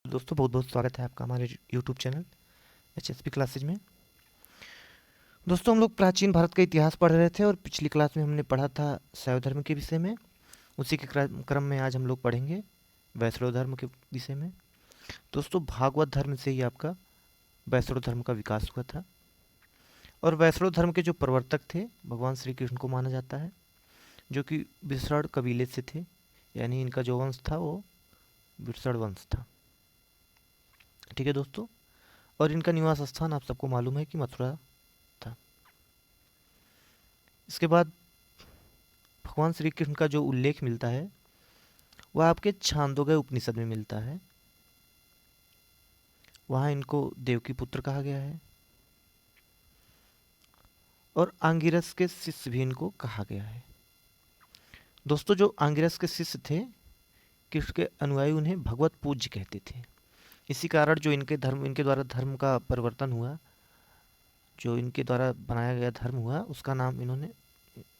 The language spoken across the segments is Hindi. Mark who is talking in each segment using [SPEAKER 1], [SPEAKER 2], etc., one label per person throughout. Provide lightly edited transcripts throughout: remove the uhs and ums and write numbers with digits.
[SPEAKER 1] दोस्तों बहुत बहुत स्वागत है आपका हमारे यूट्यूब चैनल HSP क्लासेज में। दोस्तों हम लोग प्राचीन भारत का इतिहास पढ़ रहे थे और पिछली क्लास में हमने पढ़ा था शैव धर्म के विषय में। उसी के क्रम में आज हम लोग पढ़ेंगे वैष्णव धर्म के विषय में। दोस्तों भागवत धर्म से ही आपका वैष्णव धर्म का विकास हुआ था और वैष्णव धर्म के जो प्रवर्तक थे भगवान श्री कृष्ण को माना जाता है, जो कि विसर्ण कबीले से थे, यानी इनका जो वंश था वो विसर्ण वंश था। ठीक है दोस्तों, और इनका निवास स्थान आप सबको मालूम है कि मथुरा था। इसके बाद भगवान श्री कृष्ण का जो उल्लेख मिलता है वह आपके छांदोग्य उपनिषद में मिलता है। वहाँ इनको देवकी पुत्र कहा गया है और आंगिरस के शिष्य भी इनको कहा गया है। दोस्तों जो आंगिरस के शिष्य थे, कृष्ण के अनुयायी उन्हें भगवत पूज्य कहते थे। इसी कारण जो इनके द्वारा धर्म का परिवर्तन हुआ, जो इनके द्वारा बनाया गया धर्म हुआ, उसका नाम इन्होंने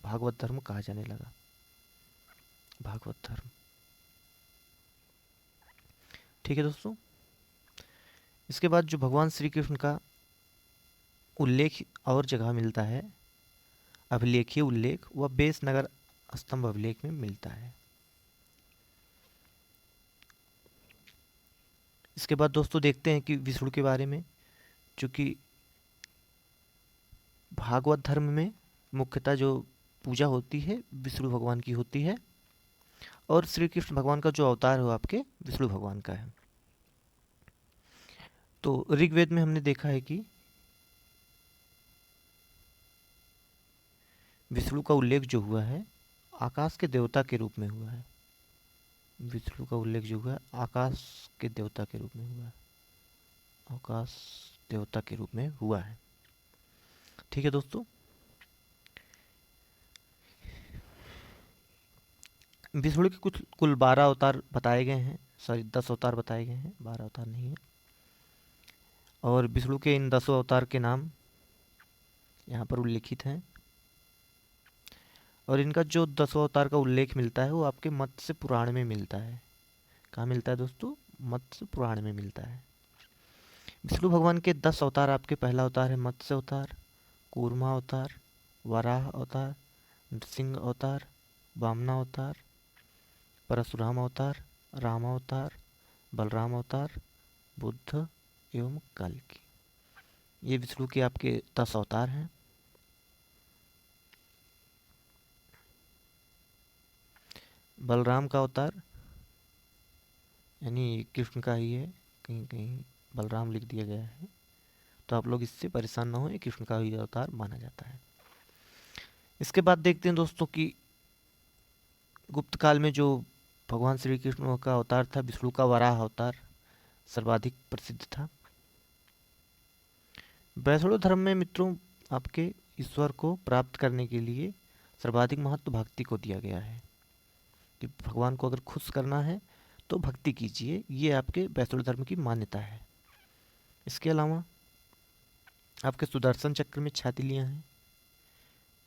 [SPEAKER 1] भागवत धर्म कहा जाने लगा। भागवत धर्म। ठीक है दोस्तों, इसके बाद जो भगवान श्री कृष्ण का उल्लेख और जगह मिलता है, अभिलेखीय उल्लेख, वह बेस नगर स्तंभ अभिलेख में मिलता है। इसके बाद दोस्तों देखते हैं कि विष्णु के बारे में, चूँकि भागवत धर्म में मुख्यतः जो पूजा होती है विष्णु भगवान की होती है और श्री कृष्ण भगवान का जो अवतार हो आपके विष्णु भगवान का है। तो ऋग्वेद में हमने देखा है कि विष्णु का उल्लेख जो हुआ है आकाश के देवता के रूप में हुआ है। विष्णु का उल्लेख जो हुआ है आकाश के देवता के रूप में हुआ है, आकाश देवता के रूप में हुआ है। ठीक है दोस्तों, विष्णु के कुछ कुल 12 अवतार बताए गए हैं, सॉरी 10 अवतार बताए गए हैं, 12 अवतार नहीं है। और विष्णु के इन 10 अवतार के नाम यहाँ पर उल्लिखित हैं और इनका जो 10 अवतार का उल्लेख मिलता है वो आपके मत्स्य पुराण में मिलता है। कहाँ मिलता है दोस्तों? मत्स्य पुराण में मिलता है। विष्णु भगवान के 10 अवतार, आपके पहला अवतार है मत्स्य अवतार, कूर्मा अवतार, वराह अवतार, नृसिंह अवतार, वामना अवतार, परशुराम अवतार, राम अवतार, बलराम अवतार, बुद्ध एवं कल्कि। ये विष्णु के आपके 10 अवतार हैं। बलराम का अवतार यानी कृष्ण का ही है, कहीं कहीं बलराम लिख दिया गया है, तो आप लोग इससे परेशान ना हो, ये कृष्ण का ही अवतार माना जाता है। इसके बाद देखते हैं दोस्तों कि गुप्त काल में जो भगवान श्री कृष्ण का अवतार था विष्णु का वराह अवतार सर्वाधिक प्रसिद्ध था। वैष्णव धर्म में मित्रों आपके ईश्वर को प्राप्त करने के लिए सर्वाधिक महत्व भक्ति को दिया गया है कि भगवान को अगर खुश करना है तो भक्ति कीजिए, ये आपके वैष्णव धर्म की मान्यता है। इसके अलावा आपके सुदर्शन चक्र में छाती लिया है।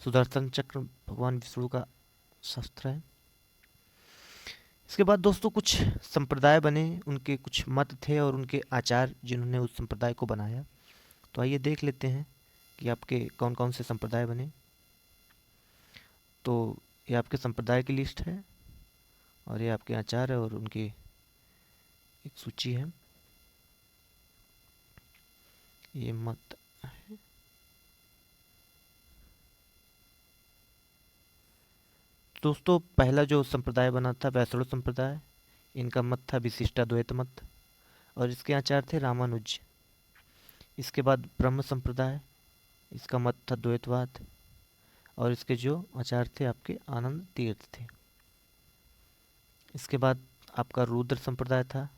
[SPEAKER 1] सुदर्शन चक्र भगवान विष्णु का शस्त्र है। इसके बाद दोस्तों कुछ संप्रदाय बने, उनके कुछ मत थे और उनके आचार्य जिन्होंने उस संप्रदाय को बनाया। तो आइए देख लेते हैं कि आपके कौन कौन से संप्रदाय बने। तो ये आपके संप्रदाय की लिस्ट है और ये आपके आचार्य और उनकी एक सूची है। ये मत है। दोस्तों पहला जो संप्रदाय बना था वैष्णव संप्रदाय, इनका मत था विशिष्टाद्वैत मत और इसके आचार्य थे रामानुज। इसके बाद ब्रह्म संप्रदाय, इसका मत था द्वैतवाद और इसके जो आचार्य थे आपके आनंद तीर्थ थे। इसके बाद आपका रुद्र संप्रदाय था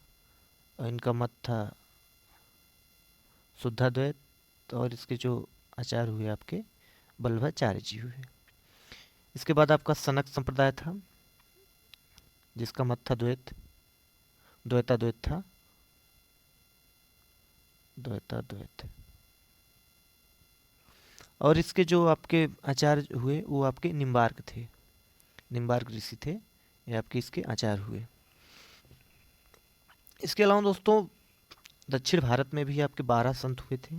[SPEAKER 1] और इनका मत था शुद्धाद्वैत और इसके जो आचार्य हुए आपके वल्लभाचार्य जी हुए। इसके बाद आपका सनक संप्रदाय था जिसका मत था द्वैताद्वैत था, द्वैताद्वैत। और इसके जो आपके आचार्य हुए वो आपके निम्बार्क थे, निम्बार्क ऋषि थे, ये आपके इसके आचार्य हुए। इसके अलावा दोस्तों दक्षिण भारत में भी आपके 12 संत हुए थे,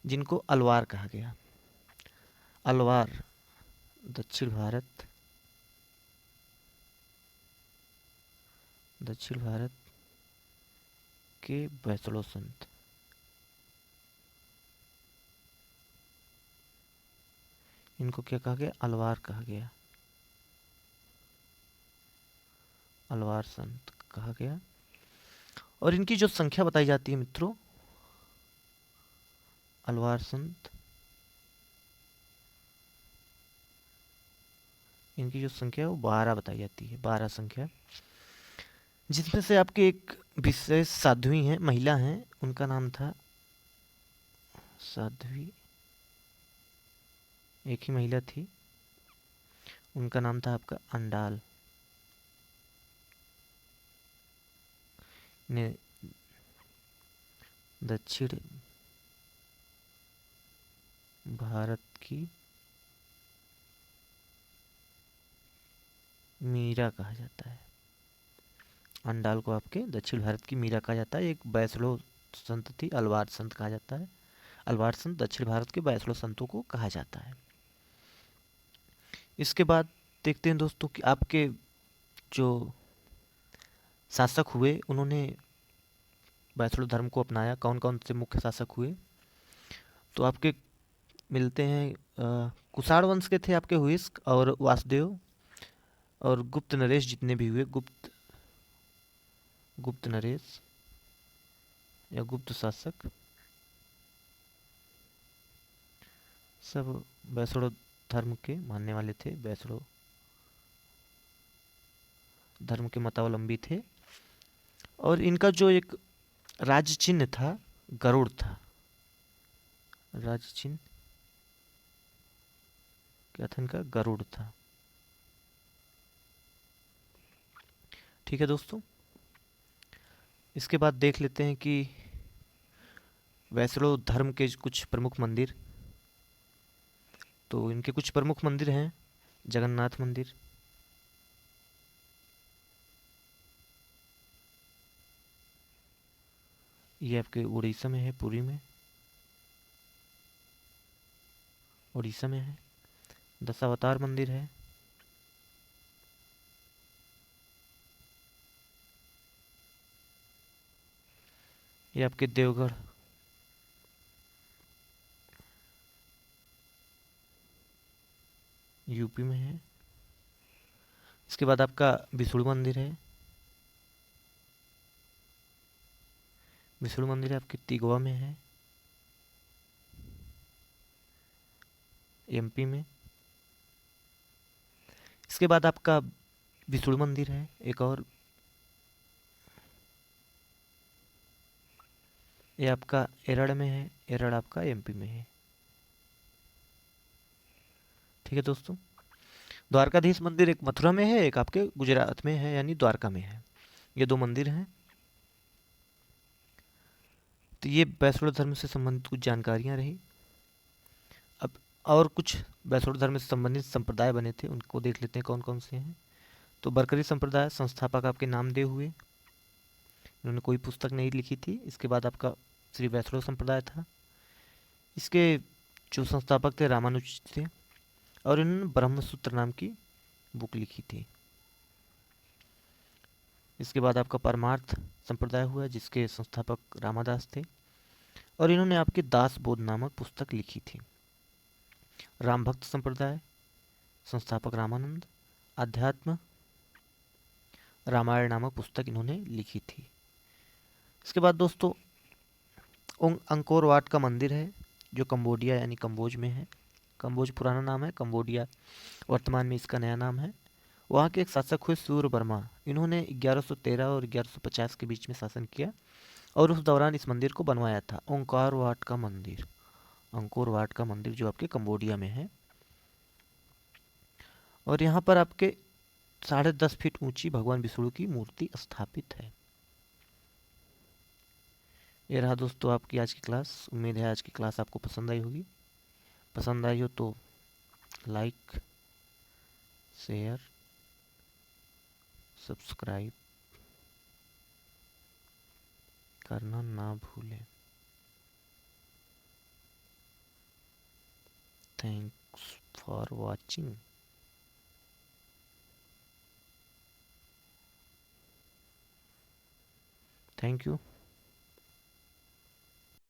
[SPEAKER 1] जिनको अलवार कहा गया। अलवार, दक्षिण भारत, दक्षिण भारत के वैष्णव संत, इनको क्या कहा गया? अलवार कहा गया, अलवार संत कहा गया। और इनकी जो संख्या बताई जाती है मित्रों, अलवार संत, इनकी जो संख्या है वो 12 बताई जाती है, 12 संख्या, जिसमें से आपके एक विशेष साध्वी हैं, महिला हैं, उनका नाम था साध्वी, एक ही महिला थी, उनका नाम था आपका अंडाल। ने दक्षिण भारत की मीरा कहा जाता है। अंडाल को आपके दक्षिण भारत की मीरा कहा जाता है। एक वैष्णव संत थी, अलवार संत कहा जाता है। अलवार संत दक्षिण भारत के वैष्णव संतों को कहा जाता है। इसके बाद देखते हैं दोस्तों कि आपके जो शासक हुए, उन्होंने वैष्णव धर्म को अपनाया। कौन कौन से मुख्य शासक हुए? तो आपके मिलते हैं, कुषाण वंश के थे आपके हुइस्क और वासुदेव, और गुप्त नरेश जितने भी हुए, गुप्त नरेश या गुप्त शासक, सब वैष्णव धर्म के मानने वाले थे, वैष्णव धर्म के मतावलंबी थे। और इनका जो एक राज्य चिन्ह था, गरुड़ था। राज्य चिन्ह क्या था इनका? गरुड़ था। ठीक है दोस्तों, इसके बाद देख लेते हैं कि वैष्णव धर्म के कुछ प्रमुख मंदिर। तो इनके कुछ प्रमुख मंदिर हैं। जगन्नाथ मंदिर, ये आपके उड़ीसा में है, पुरी में, उड़ीसा में है। दशावतार मंदिर है, ये आपके देवगढ़, यूपी में है। इसके बाद आपका विष्णु मंदिर है, विष्णु मंदिर आपके तिगवा में है, एमपी में। इसके बाद आपका विष्णु मंदिर है एक और, ये आपका एरड़ में है, एरड़ आपका एमपी में है। ठीक है दोस्तों, द्वारकाधीश मंदिर एक मथुरा में है, एक आपके गुजरात में है, यानी द्वारका में है। ये 2 मंदिर हैं। तो ये वैष्णव धर्म से संबंधित कुछ जानकारियां रही। अब और कुछ वैष्णव धर्म से संबंधित संप्रदाय बने थे, उनको देख लेते हैं कौन कौन से हैं। तो बरकरी संप्रदाय, संस्थापक आपके नामदेव हुए, इन्होंने कोई पुस्तक नहीं लिखी थी। इसके बाद आपका श्री वैष्णव संप्रदाय था, इसके जो संस्थापक थे रामानुज थे, और इन्होंने ब्रह्मसूत्र नाम की बुक लिखी थी। इसके बाद आपका परमार्थ संप्रदाय हुआ, जिसके संस्थापक रामादास थे, और इन्होंने आपके दास बोध नामक पुस्तक लिखी थी। राम भक्त संप्रदाय, संस्थापक रामानंद, अध्यात्म रामायण नामक पुस्तक इन्होंने लिखी थी। इसके बाद दोस्तों अंकोर वाट का मंदिर है, जो कंबोडिया यानी कम्बोज में है। कम्बोज पुराना नाम है, कंबोडिया वर्तमान में इसका नया नाम है। वहाँ के एक शासक हुए सूर्य वर्मा, इन्होंने 1113 और 1150 के बीच में शासन किया, और उस दौरान इस मंदिर को बनवाया था, ओंकार वाट का मंदिर, अंकोर वाट का मंदिर, जो आपके कंबोडिया में है। और यहाँ पर आपके 10.5 फीट ऊंची भगवान विष्णु की मूर्ति स्थापित है। ये रहा दोस्तों आपकी आज की क्लास। उम्मीद है आज की क्लास आपको पसंद आई होगी। पसंद आई हो तो लाइक, शेयर, सब्सक्राइब करना ना भूलें। Thanks for watching. Thank you.